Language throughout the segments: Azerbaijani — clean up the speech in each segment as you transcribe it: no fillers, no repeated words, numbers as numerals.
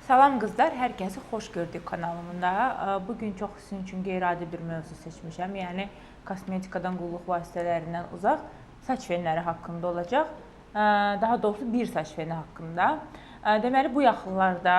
Salam qızlar, hər kəsi xoş gördük kanalımda. Bugün çox sizin üçün qeyri-adi bir mövzu seçmişəm. Yəni kosmetikadan, qulluq vasitələrindən uzaq saç fenləri haqqında olacaq. Daha doğrusu bir saç feni haqqında. Deməli bu yaxınlarda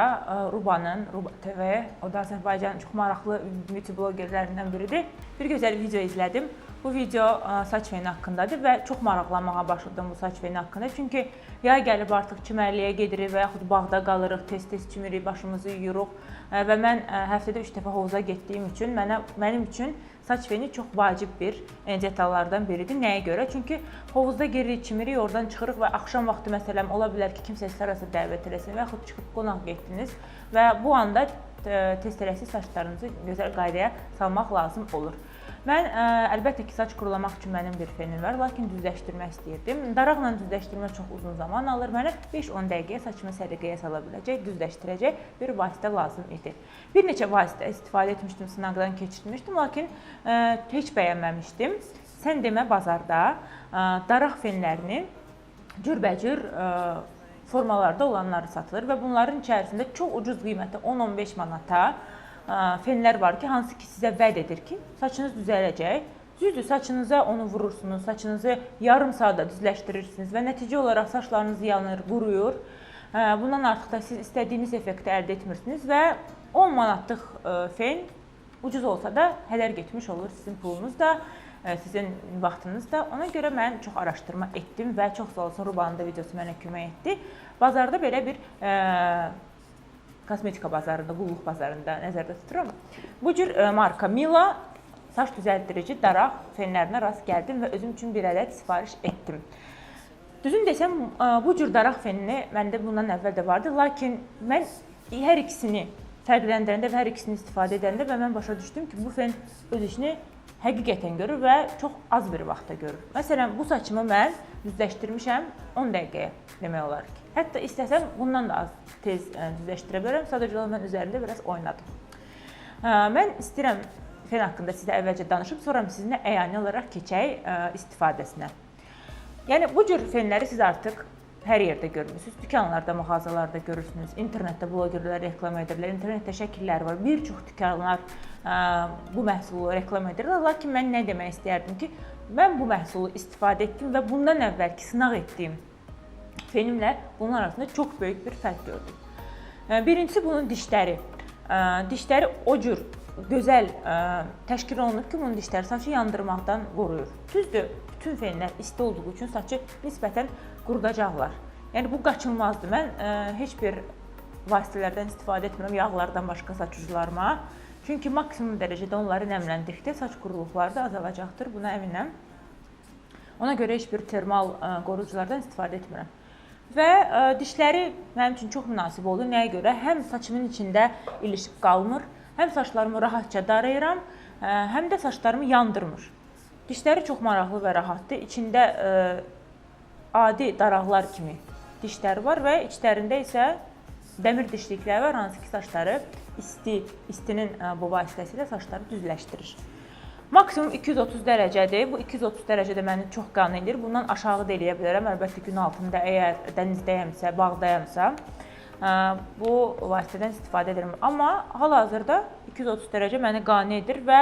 Rubanın, Ruba TV, o da Azərbaycanın çox maraqlı beauty blogerlərindən biridir. Bir gözəl video izlədim. Bu video saç feni haqqındadır və çox maraqlanmağa başladım bu saç feni haqqında. Çünki yay gəlib artıq çimərliyə gedirik və yaxud bağda qalırıq, tez-tez çimirik, başımızı yuyuruq. Və mən həftədə 3 dəfə hovuza getdiyim üçün mənim üçün saç feni çox vacib bir detallardan biridir. Nəyə görə? Çünki hovuzda giririk, çimirik, oradan çıxırıq və axşam vaxtı məsələn ola bilər ki, kimsə sizə arası dəvət eləsin və yaxud çıxıb qonaq getdiniz və bu anda tez-tələsik saçlarınızı gözəl qaydaya salmaq lazım olur. Mən əlbəttə ki, saç qurulamaq üçün mənim bir fenim var, lakin düzləşdirmək istəyirdim. Daraqla düzləşdirmə çox uzun zaman alır. Mənə 5-10 dəqiqəyə saçımı səliqəyə sala biləcək, düzləşdirəcək bir vasitə lazım idi. Bir neçə vasitə istifadə etmişdim, sınaqdan keçirmişdim, lakin heç bəyənməmişdim. Sən demə bazarda daraq fenlərinin cürbəcür formalarda olanları satılır və bunların içərisində çox ucuz qiymətə 10-15 manata fenlər var ki, hansı ki sizə vəd edir ki, saçınız düzələcək. Düzdür, saçınıza onu vurursunuz, saçınızı yarım saatda düzləşdirirsiniz və nəticə olaraq saçlarınız yanır, quruyur. Bundan artıq da siz istədiyiniz effekti əldə etmirsiniz və 10 manatlıq fen ucuz olsa da hədər getmiş olur sizin pulunuz da, sizin vaxtınız da. Ona görə mən çox araşdırma etdim və çox sağ olsun Rubanın da videosu mənə kömək etdi. Bazarda belə bir kosmetika bazarında, qulluq bazarında nəzərdə tuturam. Bu cür marka Mila saç düzəldirici daraq fenlərinə rast gəldim və özüm üçün bir ədəd sifariş etdim. Düzün desəm, bu cür daraq fenini məndə bundan əvvəl də vardı, lakin mən hər ikisini fərqləndirəndə və hər ikisini istifadə edəndə və mən başa düşdüm ki, bu fen öz işini həqiqətən görür və çox az bir vaxtda görür. Məsələn, bu saçımı mən düzləşdirmişəm 10 dəqiqəyə demək olar ki. Hətta istəsəm bundan da az tez düzləşdirə bilərəm, sadəcə olaraq mən üzərində biraz oynadım. Mən istəyirəm fen haqqında sizə əvvəlcə danışıb, sonra sizinlə əyani olaraq keçək istifadəsinə. Yəni bu cür fenləri siz artıq hər yerdə görmürsünüz, dükanlarda, mağazalarda görürsünüz, internetdə blogerlər reklam edirlər, internetdə şəkilləri var, bir çox dükanlar bu məhsulu reklam edirlər, lakin mən nə demək istəyərdim ki, mən bu məhsulu istifadə etdim və bundan əvvəlki sınaq etdiyim fenimlə bunun arasında çox böyük bir fərq gördüm. Birincisi bunun dişləri. Dişləri o cür gözəl təşkil olunub ki, bunun dişləri saçı yandırmaqdan qoruyur. Düzdür, bütün fenlər isti olduğu üçün saçı nisbətən qurudacaqlar. Yəni bu qaçılmazdır. Mən heç bir vasitələrdən istifadə etmirəm, yağlardan başqa saç uclarıma. Çünki maksimum dərəcədə onları nəmləndirdikdə saç quruluqları da azalacaqdır, buna əminəm. Ona görə heç bir termal qoruyuculardan istifadə etmirəm. Və dişləri mənim üçün çox münasib oldu. Nəyə görə? Həm saçımın içində ilişib qalmır, həm saçlarımı rahatca darayıram, həm də saçlarımı yandırmır. Dişləri çox maraqlı və rahatdır. İçində adi daraqlar kimi dişləri var və içlərində isə dəmir dişliklər var, hansı ki saçları istinin bu vasitəsilə saçları düzləşdirir. Maksimum 230 dərəcədir. Bu 230 dərəcədə məni çox qane edir. Bundan aşağı da eləyə bilərəm. Əlbəttə gün altında əgər dənizdəyəmsə, bağdayamsa bu vasitədən istifadə edirəm. Amma hal-hazırda 230 dərəcə məni qane edir və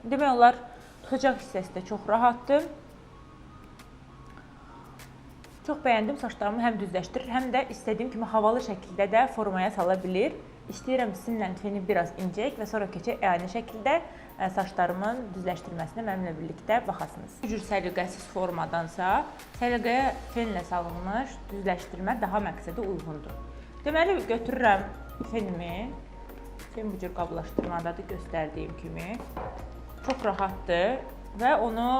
demək olar tutacaq hissəsi də çox rahatdır. Çox bəyəndim, saçlarımı həm düzləşdirir, həm də istədiyim kimi havalı şəkildə də formaya sala bilir. İstəyirəm sizinlə feni biraz incəyək və sonra keçək əyani şəkildə saçlarımın düzləşdirməsinə mənimlə birlikdə baxasınız. Bu cür səliqəsiz formadansa, səliqəyə fenlə salınmış düzləşdirmə daha məqsədə uyğundur. Deməli, götürürəm fenimi, fen bu cür qablaşdırmadadır göstərdiyim kimi. Çox rahatdır və onu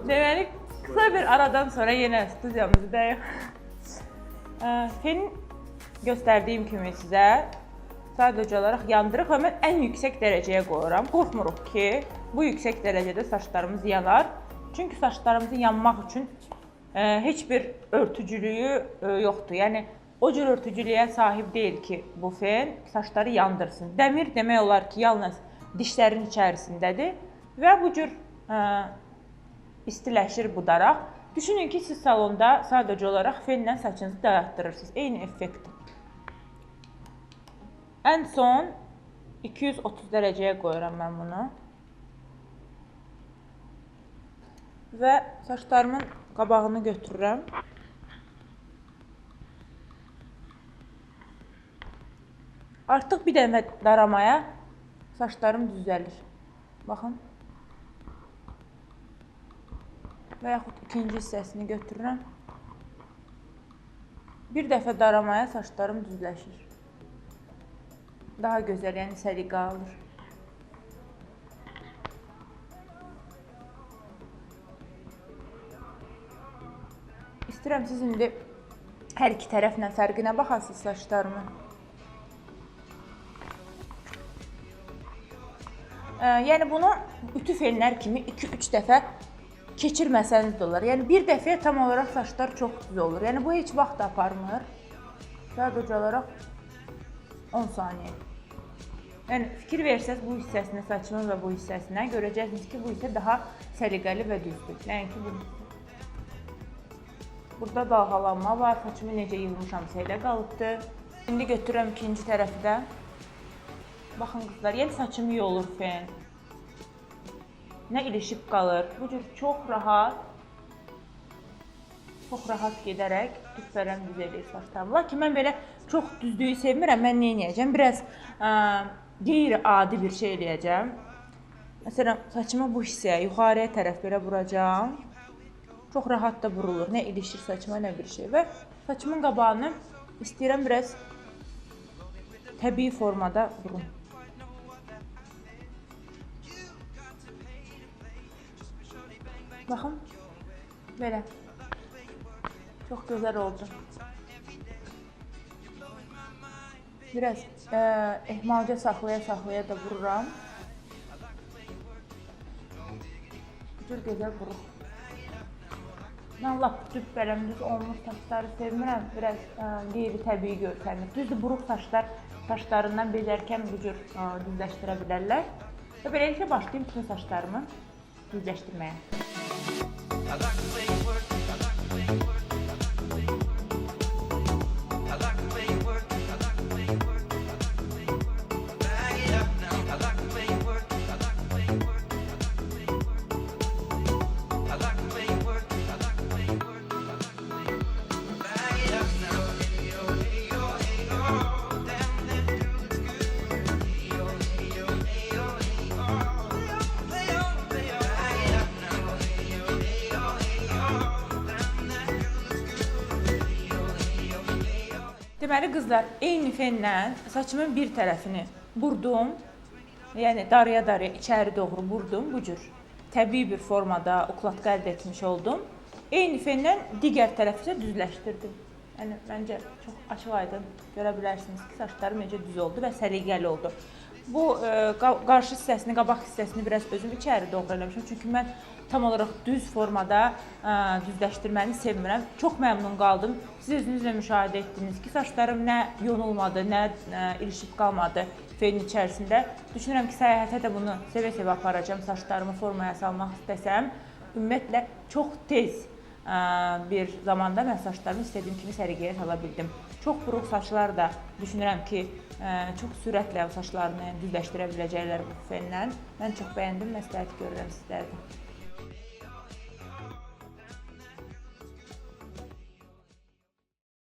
deməli, qısa bir aradan sonra yenə studiyamızdayıq. Fen göstərdiyim kimi sizə sadəcə olaraq yandırıq və mən ən yüksək dərəcəyə qoyuram. Qorxmuruq ki, bu yüksək dərəcədə saçlarımız yanar. Çünki saçlarımızın yanmaq üçün heç bir örtücülüyü yoxdur. Yəni, o cür örtücülüyə sahib deyil ki, bu fen saçları yandırsın. Dəmir demək olar ki, yalnız dişlərin içərisindədir və bu cür istiləşir bu daraq. Düşünün ki, siz salonda sadəcə olaraq fenlə saçınızı dayatdırırsınız. Eyni effekt. Ən son 230 dərəcəyə qoyuram mən bunu. Və saçlarımın qabağını götürürəm. Artıq bir dənə daramaya saçlarım düzəlir. Baxın. Və yaxud ikinci hissəsini götürürəm. Bir dəfə daramaya saçlarım düzləşir. Daha gözəl, yəni səliqə alır. İstəyirəm siz indi hər iki tərəflə fərqinə baxasınız saçlarımın. Yəni bunu ütü fenlər kimi 2-3 dəfə keçirməsəniz də olar. Yəni bir dəfəyə tam olaraq saçlar çox düz olur. Yəni bu heç vaxt aparmır. Sadəcə olaraq 10 saniyə. Yəni fikir versəz bu hissəsinə, saçımın və bu hissəsinə görəcəksiniz ki, bu hissə daha səliqəli və düzdür. Yəni bu burada dalğalanma var. Saçımı necə yığmışamsa elə qalıbdır. İndi götürürəm ikinci tərəfi də. Baxın qızlar, yəni saçımı yolur fen. Nə ilişib qalır. Bu cür çox rahat gedərək düzbələm düz edir saçlarımı. Lakin mən belə çox düzlüyü sevmirəm. Mən nə edəcəm? Biraz qeyri-adi bir şey eləyəcəm. Məsələn, saçımı bu hissəyə, yuxarıya tərəf belə vuracağım. Çox rahat da vurulur. Nə ilişir saçıma, nə bir şey. Və saçımın qabağını istəyirəm biraz təbii formada vurum. Baxın, belə. Çox gözəl oldu. Biraz ehmalca saxlaya da vururam. Bu cür gözəl vuruq. Mən lap düz olmuş saçları sevmirəm. Biraz qeyri-təbii görsənir. Düzdür, buruq saçlarından bezərkən bu cür düzləşdirə bilərlər. Və beləliklə başlayayım bütün saçlarımı düzləşdirməyə. Deməli qızlar, eyni fenlə saçımın bir tərəfini vurdum. Yəni daraya içəri doğru vurdum bu cür. Təbii bir formada ukladka əldə etmiş oldum. Eyni fenlə digər tərəfi isə düzləşdirdim. Yəni məncə çox açıq-aydın görə bilərsiniz ki, saçlarım necə düz oldu və səliqəli oldu. Bu qarşı hissəsini, qabaq hissəsini biraz özüm içəri doğru eləmişəm. Çünki mən tam olaraq düz formada düzləşdirməni sevmirəm. Çox məmnun qaldım. Siz özünüzlə müşahidə etdiniz ki, saçlarım nə yonulmadı, nə ilişib qalmadı fenin içərisində. Düşünürəm ki, səyahətə də bunu sevə-sevə aparacağım. Saçlarımı formaya salmaq istəsəm, ümumiyyətlə çox tez bir zamanda mən saçlarımı istədiyim kimi səliqəyə sala bildim. Çox buruq saçlar da düşünürəm ki, çox sürətlə saçlarını düzləşdirə biləcəklər bu fenlə. Mən çox bəyəndim, məsləhət görürəm sizlərdən.